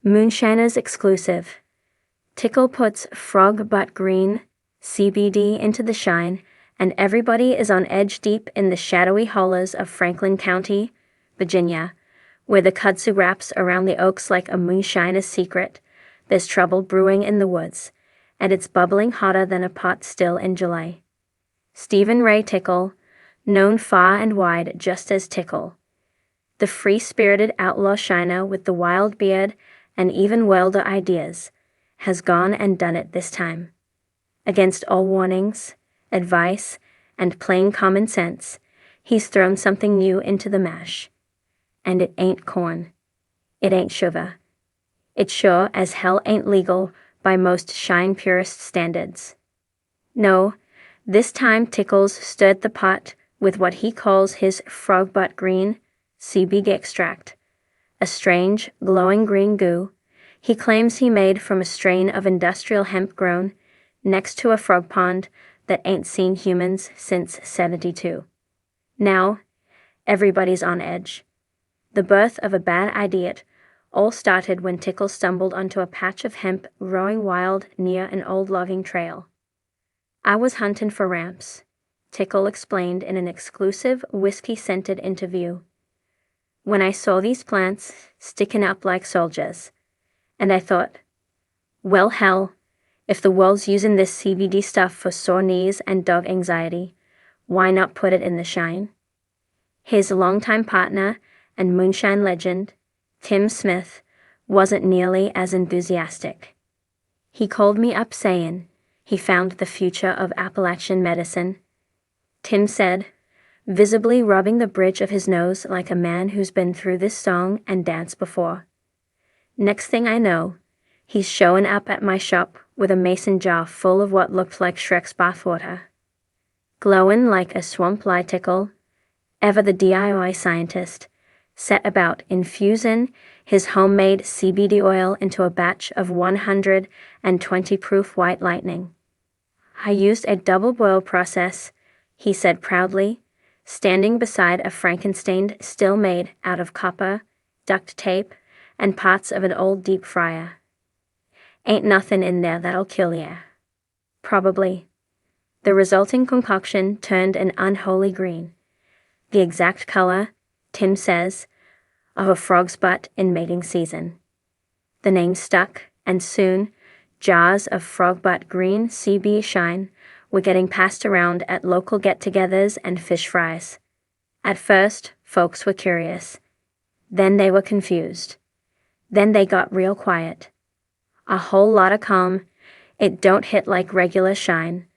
Moonshiners exclusive. Tickle puts frog butt green, CBD into the shine, and everybody is on edge deep in the shadowy hollows of Franklin County, Virginia, where the kudzu wraps around the oaks like a moonshiner's secret. There's trouble brewing in the woods, and it's bubbling hotter than a pot still in July. Stephen Ray Tickle, known far and wide just as Tickle, the free-spirited outlaw shiner with the wild beard and even wilder ideas, has gone and done it this time. Against all warnings, advice, and plain common sense, he's thrown something new into the mash. And it ain't corn. It ain't sugar. It sure as hell ain't legal by most shine purist standards. No, this time Tickles stirred the pot with what he calls his frog butt green CBD extract, a strange, glowing green goo he claims he made from a strain of industrial hemp grown next to a frog pond that ain't seen humans since '72. Now, everybody's on edge. The birth of a bad idea all started when Tickle stumbled onto a patch of hemp growing wild near an old logging trail. "I was hunting for ramps," Tickle explained in an exclusive whiskey-scented interview, "when I saw these plants sticking up like soldiers. And I thought, well, hell, if the world's using this CBD stuff for sore knees and dog anxiety, why not put it in the shine?" His longtime partner and moonshine legend, Tim Smith, wasn't nearly as enthusiastic. He called me up saying he found the future of Appalachian medicine. Tim said, visibly rubbing the bridge of his nose like a man who's been through this song and dance before. Next thing I know, he's showing up at my shop with a mason jar full of what looked like Shrek's bathwater. Glowing like a swamp Tickle, ever the DIY scientist, set about infusing his homemade CBD oil into a batch of 120 proof white lightning. "I used a double boil process," he said proudly, standing beside a Frankenstein still made out of copper, duct tape, and parts of an old deep fryer. "Ain't nothing in there that'll kill ya." Probably. The resulting concoction turned an unholy green, the exact color, Tim says, of a frog's butt in mating season. The name stuck, and soon, jars of frog butt green CB shine were getting passed around at local get-togethers and fish fries. At first, folks were curious. Then they were confused. Then they got real quiet. A whole lot of calm. "It don't hit like regular shine,"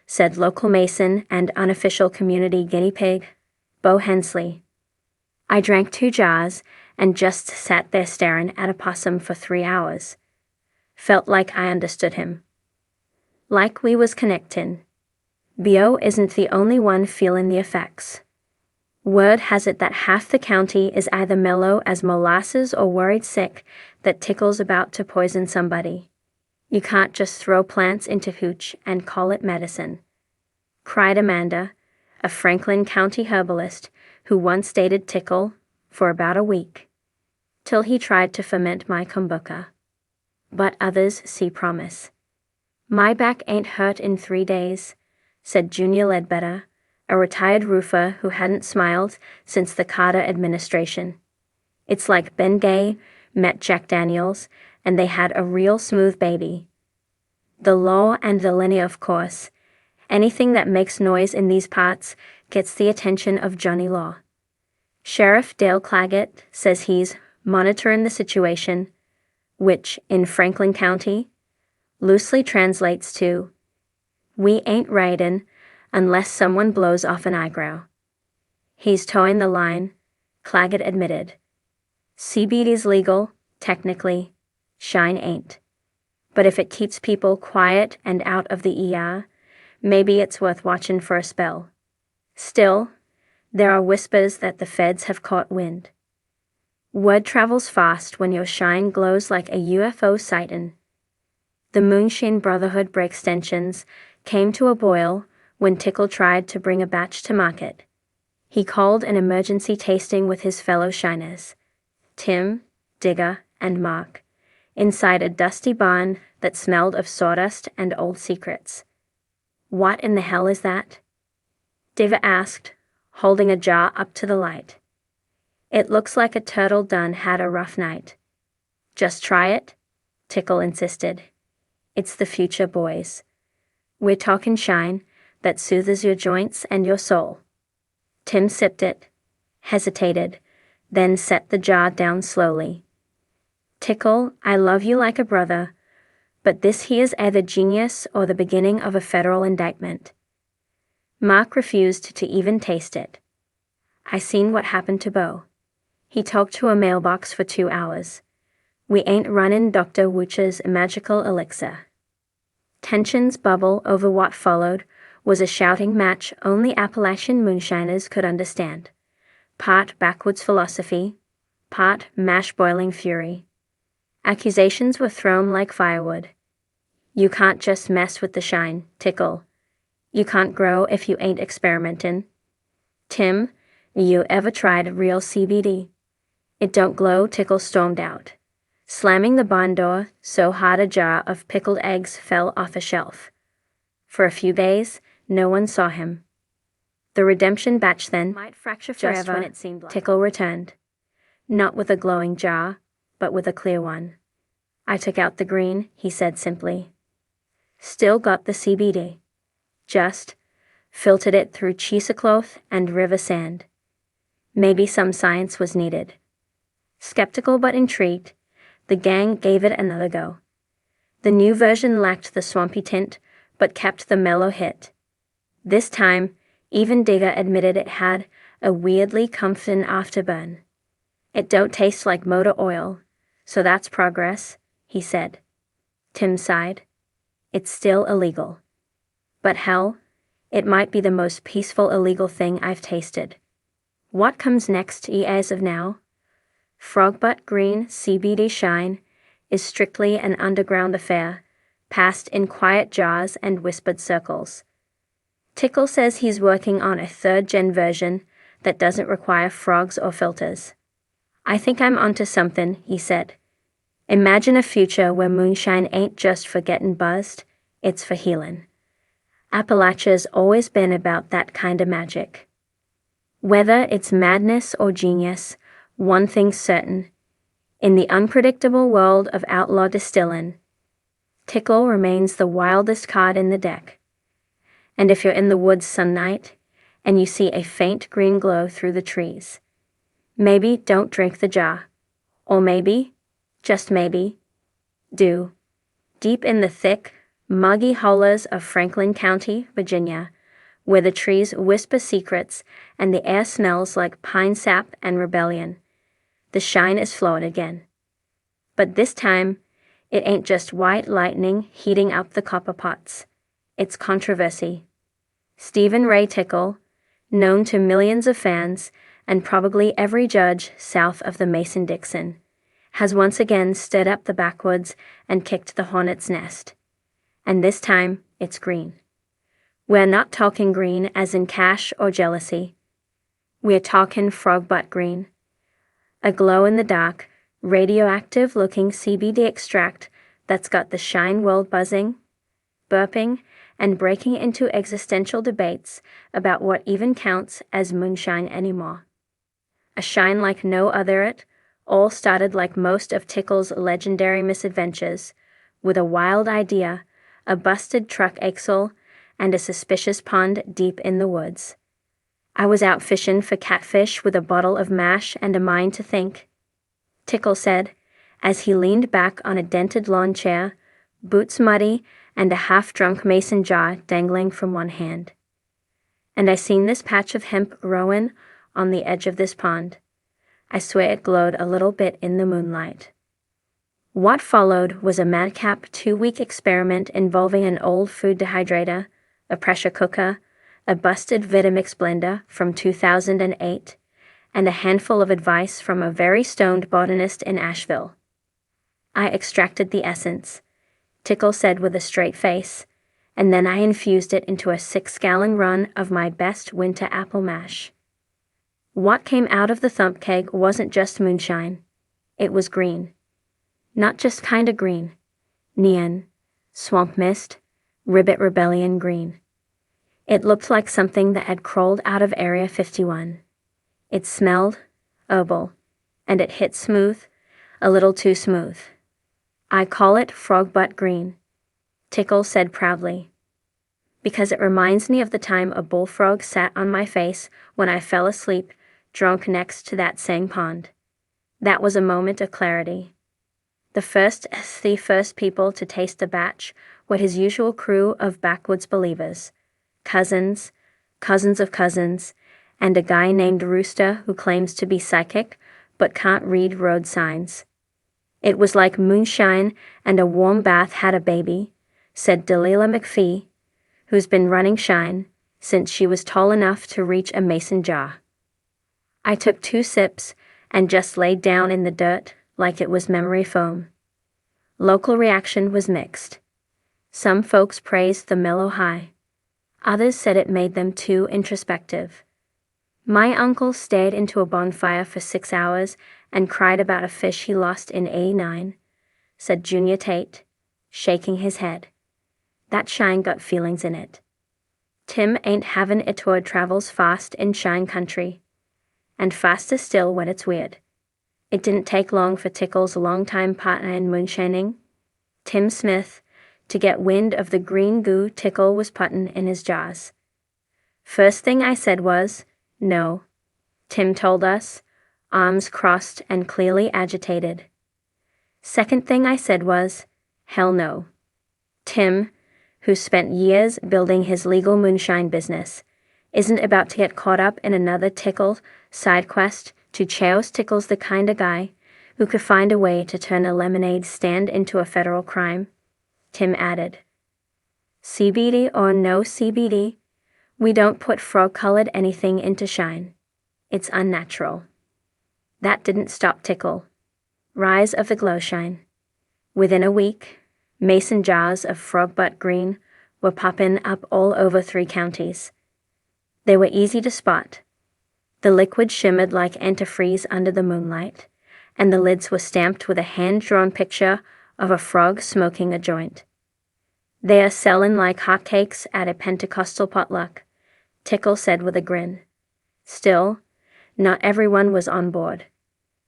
said local mason and unofficial community guinea pig, Bo Hensley. "I drank 2 jars and just sat there staring at a possum for 3 hours. Felt like I understood him. Like we was connectin'. Bo isn't the only one feeling the effects. Word has it that half the county is either mellow as molasses or worried sick that Tickle's about to poison somebody. You can't just throw plants into hooch and call it medicine," cried Amanda, a Franklin County herbalist who once dated Tickle for about a week, till he tried to ferment my kombucha. But others see promise. "My back ain't hurt in 3 days," said Junior Ledbetter, a retired roofer who hadn't smiled since the Carter administration. "It's like Ben Gay met Jack Daniels, and they had a real smooth baby." The law and the linear, of course. Anything that makes noise in these parts gets the attention of Johnny Law. Sheriff Dale Claggett says he's monitoring the situation, which, in Franklin County, loosely translates to, "We ain't riding unless someone blows off an eyebrow." He's towing the line, Claggett admitted. CBD's legal, technically. Shine ain't. But if it keeps people quiet and out of the ER, maybe it's worth watching for a spell. Still, there are whispers that the feds have caught wind. Word travels fast when your shine glows like a UFO sighting. The Moonshine Brotherhood break-stensions came to a boil when Tickle tried to bring a batch to market. He called an emergency tasting with his fellow shiners, Tim, Digger, and Mark, inside a dusty barn that smelled of sawdust and old secrets. "What in the hell is that?" Diva asked, holding a jar up to the light. "It looks like a turtle done had a rough night." "Just try it," Tickle insisted. "It's the future, boys. We're talking shine that soothes your joints and your soul." Tim sipped it, hesitated, then set the jar down slowly. "Tickle, I love you like a brother, but this here's either genius or the beginning of a federal indictment." Mark refused to even taste it. "I seen what happened to Bo. He talked to a mailbox for 2 hours. We ain't runnin' Dr. Woocher's magical elixir." Tensions bubble over what followed was a shouting match only Appalachian moonshiners could understand. Part backwoods philosophy, part mash-boiling fury. Accusations were thrown like firewood. "You can't just mess with the shine, Tickle. You can't grow if you ain't experimentin'. Tim, you ever tried real CBD? It don't glow." Tickle stormed out, slamming the barn door so hard a jar of pickled eggs fell off a shelf. For a few days, no one saw him. The redemption batch then might fracture forever, just when it seemed like. Tickle returned. Not with a glowing jar, but with a clear one. "I took out the green," he said simply. "Still got the CBD. Just filtered it through cheesecloth and river sand." Maybe some science was needed. Skeptical but intrigued, the gang gave it another go. The new version lacked the swampy tint, but kept the mellow hit. This time, even Digger admitted it had a weirdly comforting afterburn. "It don't taste like motor oil, so that's progress," he said. Tim sighed. "It's still illegal. But hell, it might be the most peaceful illegal thing I've tasted." What comes next, as of now? Frogbutt Green CBD Shine is strictly an underground affair, passed in quiet jars and whispered circles. Tickle says he's working on a third-gen version that doesn't require frogs or filters. "I think I'm onto something," he said. "Imagine a future where moonshine ain't just for getting buzzed, it's for healing." Appalachia's always been about that kind of magic. Whether it's madness or genius, one thing's certain. In the unpredictable world of outlaw distilling, Tickle remains the wildest card in the deck. And if you're in the woods some night, and you see a faint green glow through the trees, maybe don't drink the jar. Or maybe, just maybe, do. Deep in the thick, muggy hollows of Franklin County, Virginia, where the trees whisper secrets and the air smells like pine sap and rebellion, the shine is flowing again. But this time, it ain't just white lightning heating up the copper pots. It's controversy. Stephen Ray Tickle, known to millions of fans and probably every judge south of the Mason-Dixon, has once again stirred up the backwoods and kicked the hornet's nest. And this time, it's green. We're not talking green as in cash or jealousy. We're talking frogbutt green. A glow-in-the-dark, radioactive-looking CBD extract that's got the shine world buzzing, burping, and breaking into existential debates about what even counts as moonshine anymore. A shine like no other. It all started like most of Tickle's legendary misadventures, with a wild idea, a busted truck axle, and a suspicious pond deep in the woods. "I was out fishing for catfish with a bottle of mash and a mind to think," Tickle said, as he leaned back on a dented lawn chair, boots muddy and a half-drunk mason jar dangling from one hand. "And I seen this patch of hemp growing on the edge of this pond. I swear it glowed a little bit in the moonlight." What followed was a madcap 2-week experiment involving an old food dehydrator, a pressure cooker, a busted Vitamix blender from 2008, and a handful of advice from a very stoned botanist in Asheville. "I extracted the essence," Tickle said with a straight face, "and then I infused it into a 6-gallon run of my best winter apple mash." What came out of the thump keg wasn't just moonshine. It was green. Not just kinda green. Neon, swamp mist, ribbit rebellion green. It looked like something that had crawled out of Area 51. It smelled herbal, and it hit smooth, a little too smooth. I call it frog butt green, Tickle said proudly. Because it reminds me of the time a bullfrog sat on my face when I fell asleep, drunk next to that same pond. That was a moment of clarity. The first people to taste the batch were his usual crew of backwoods believers, cousins, cousins of cousins, and a guy named Rooster who claims to be psychic but can't read road signs. It was like moonshine and a warm bath had a baby, said Delilah McPhee, who's been running Shine since she was tall enough to reach a mason jar. I took 2 sips and just laid down in the dirt like it was memory foam. Local reaction was mixed. Some folks praised the mellow high. Others said it made them too introspective. My uncle stared into a bonfire for 6 hours and cried about a fish he lost in '89, said Junior Tate, shaking his head. That Shine got feelings in it. Tim ain't having it toward travels fast in Shine country. And faster still when it's weird. It didn't take long for Tickle's longtime partner in moonshining, Tim Smith, to get wind of the green goo Tickle was puttin' in his jars. First thing I said was, "No," Tim told us, arms crossed and clearly agitated. Second thing I said was, "Hell no." Tim, who spent years building his legal moonshine business, isn't about to get caught up in another Tickle side quest to chouse. Tickle's the kind of guy who could find a way to turn a lemonade stand into a federal crime, Tim added. CBD or no CBD, we don't put frog-colored anything into Shine. It's unnatural. That didn't stop Tickle. Rise of the Glowshine. Within a week, mason jars of frog butt green were popping up all over 3 counties. They were easy to spot. The liquid shimmered like antifreeze under the moonlight, and the lids were stamped with a hand-drawn picture of a frog smoking a joint. They are selling like hotcakes at a Pentecostal potluck, Tickle said with a grin. Still, not everyone was on board.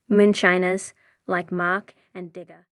Moonshiners, like Mark and Digger,